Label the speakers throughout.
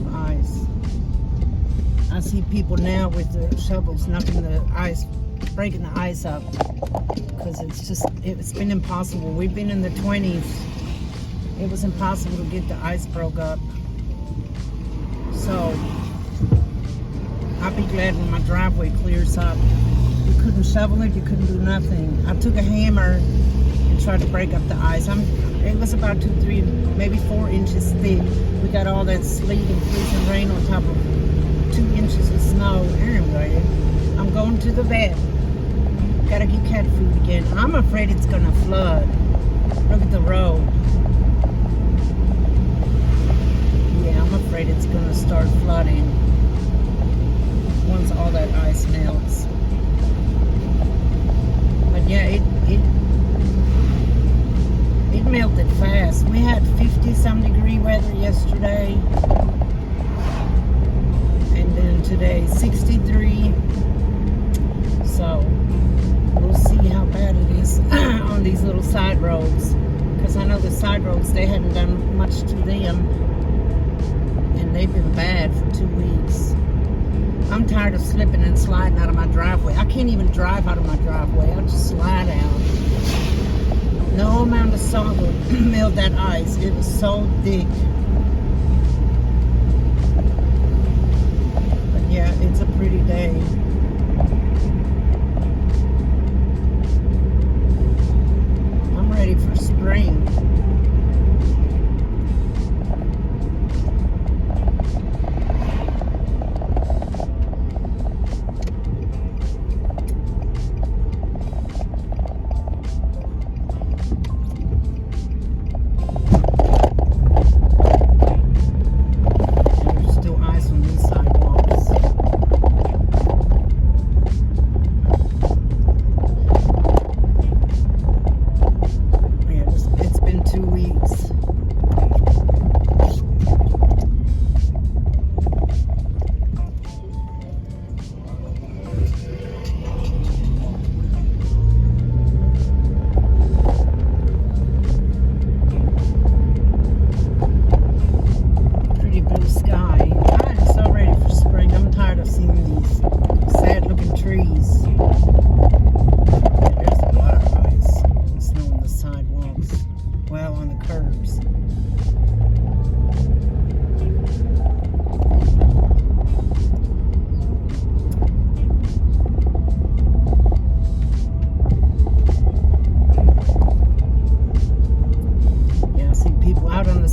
Speaker 1: of ice. I see people now with the shovels knocking the ice, breaking the ice up, because it's been impossible. We've been in the 20s. It was impossible to get the ice broke up. So I'll be glad when my driveway clears up. You couldn't shovel it, you couldn't do nothing. I took a hammer and tried to break up the ice. It was about 2, 3, maybe 4 inches thick. We got all that sleet and freezing rain on top of 2 inches of snow. Anyway, I'm going to the vet. Gotta get cat food again. I'm afraid it's gonna flood. Look at the road. Yeah, I'm afraid it's gonna start flooding once all that ice melts. But yeah, it melted fast. We had 50-some degree weather yesterday, and then today 63. So we'll see how bad it is on these little side roads, because I know the side roads, they hadn't done much to them, and they've been bad for 2 weeks. I'm tired of slipping and sliding out of my driveway. I can't even drive out of my driveway. I'll just slide out. No amount of salt will melt that ice. It was so thick. But yeah, it's a pretty day. I'm ready for spring.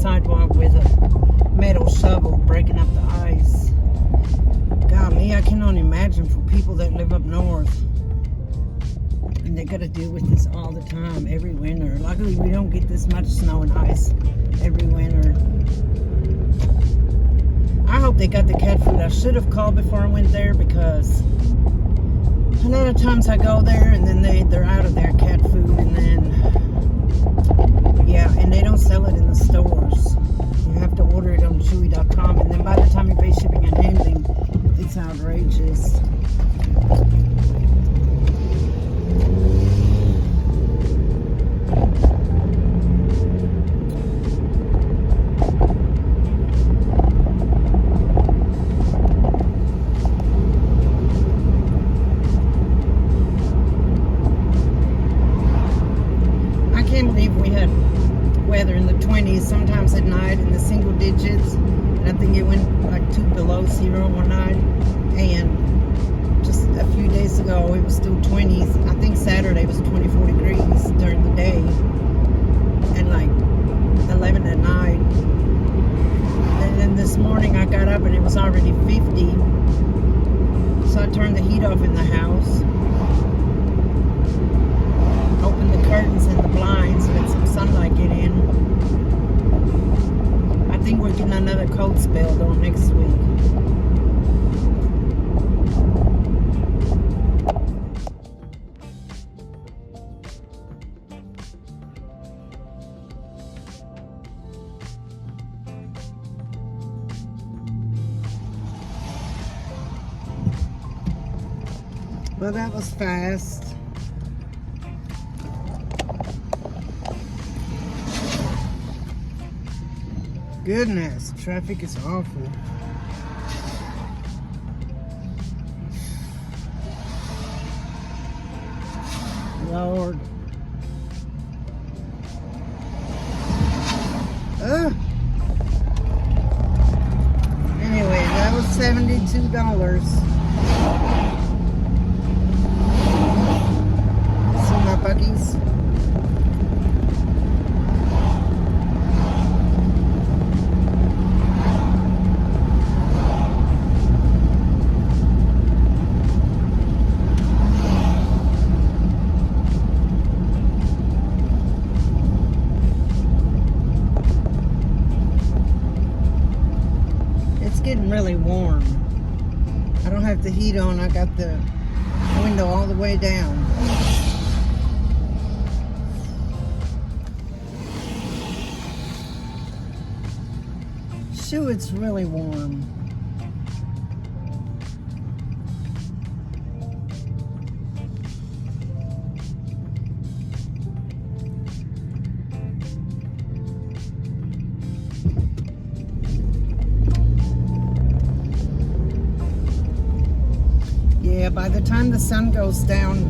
Speaker 1: Sidewalk with a metal shovel breaking up the ice. God, me, I can only imagine for people that live up north, and they gotta deal with this all the time, every winter. Luckily, we don't get this much snow and ice every winter. I hope they got the cat food. I should have called before I went there, because a lot of times I go there and then they're out of their cat food, and then yeah, and they don't sell it in the stores. You have to order it on Chewy.com, and then by the time you pay shipping and handling, it's outrageous. I can't believe we had weather in the 20s, sometimes at night in the single digits, and I think it went like 2 below zero one night, and just a few days ago it was still 20s. I think Saturday was 24 degrees during the day, and like 11 at night, and then this morning I got up and it was already 50, so I turned the heat off in the house, opened the curtains and the blinds, let some sunlight get in. I think we're getting another cold spell though next week. Well, that was fast. Goodness, traffic is awful. Lord. Anyway, that was $72. See my buggies? Getting really warm. I don't have the heat on. I got the window all the way down. Shoo, it's really warm. Yeah, by the time the sun goes down,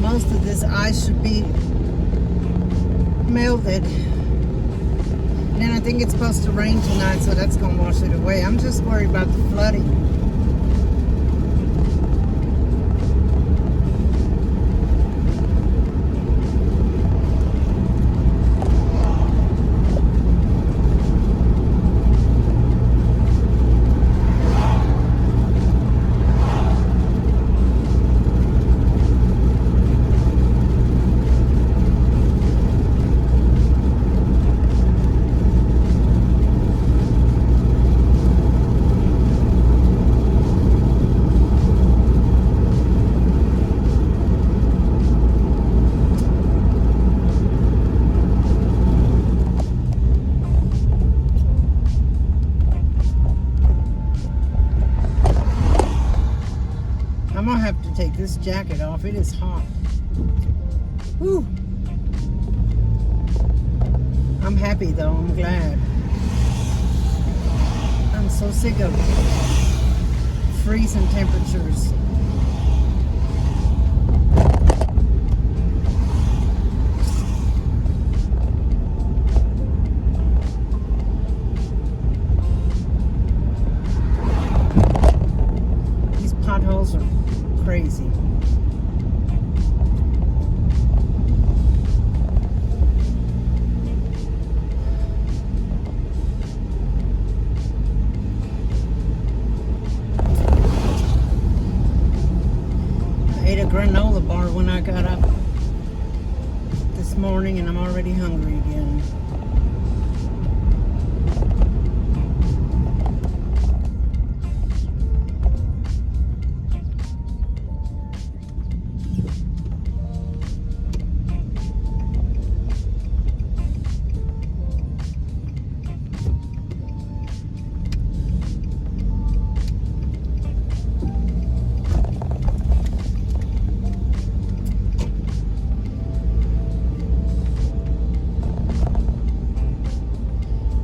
Speaker 1: most of this ice should be melted. And then I think it's supposed to rain tonight, so that's going to wash it away. I'm just worried about the flooding. I'm gonna have to take this jacket off. It is hot. Whew. I'm happy though. I'm glad. I'm so sick of freezing temperatures. These potholes are crazy. I ate a granola bar when I got up this morning and I'm already hungry again.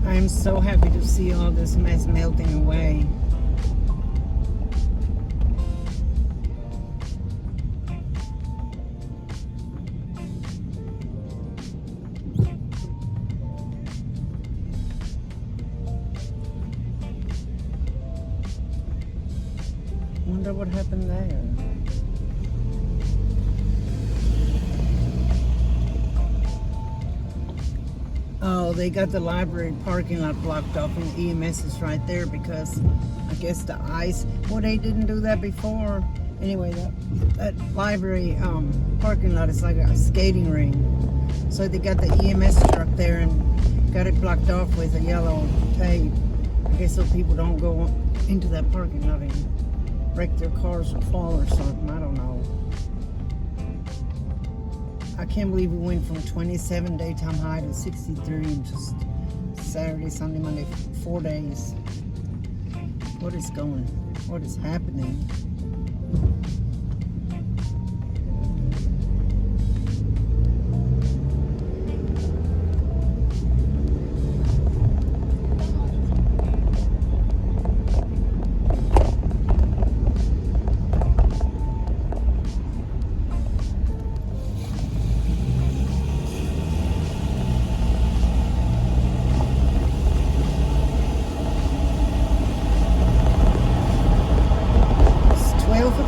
Speaker 1: I'm so happy to see all this mess melting away. Wonder what happened there. Oh, they got the library parking lot blocked off and the EMS is right there because I guess the ice, well, they didn't do that before. Anyway, that library parking lot is like a skating ring. So they got the EMS truck there and got it blocked off with a yellow tape. I guess so people don't go into that parking lot and wreck their cars or fall or something. I don't know. I can't believe we went from 27 daytime high to 63 in just Saturday, Sunday, Monday, 4 days. What is happening?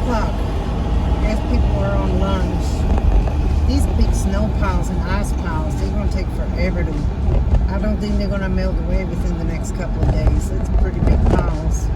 Speaker 1: o'clock. I guess people are on lunch. These big snow piles and ice piles, they're going to take forever to... I don't think they're going to melt away within the next couple of days. It's pretty big piles.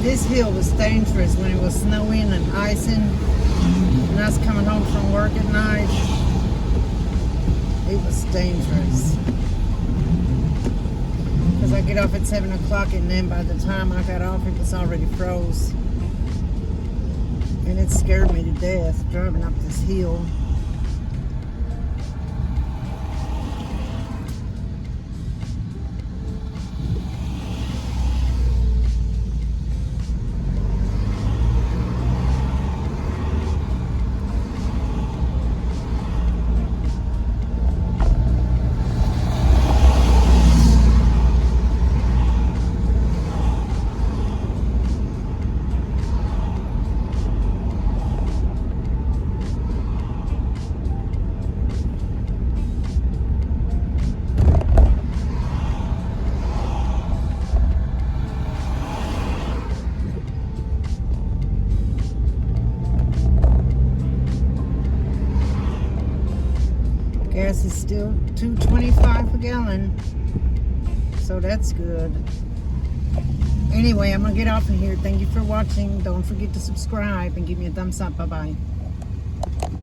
Speaker 1: This hill was dangerous when it was snowing and icing, and us coming home from work at night. It was dangerous. Because I get off at 7 o'clock, and then by the time I got off, it was already froze. And it scared me to death driving up this hill. Gas is still $2.25 a gallon, so that's good. Anyway, I'm gonna get off of here. Thank you for watching. Don't forget to subscribe and give me a thumbs up. Bye bye.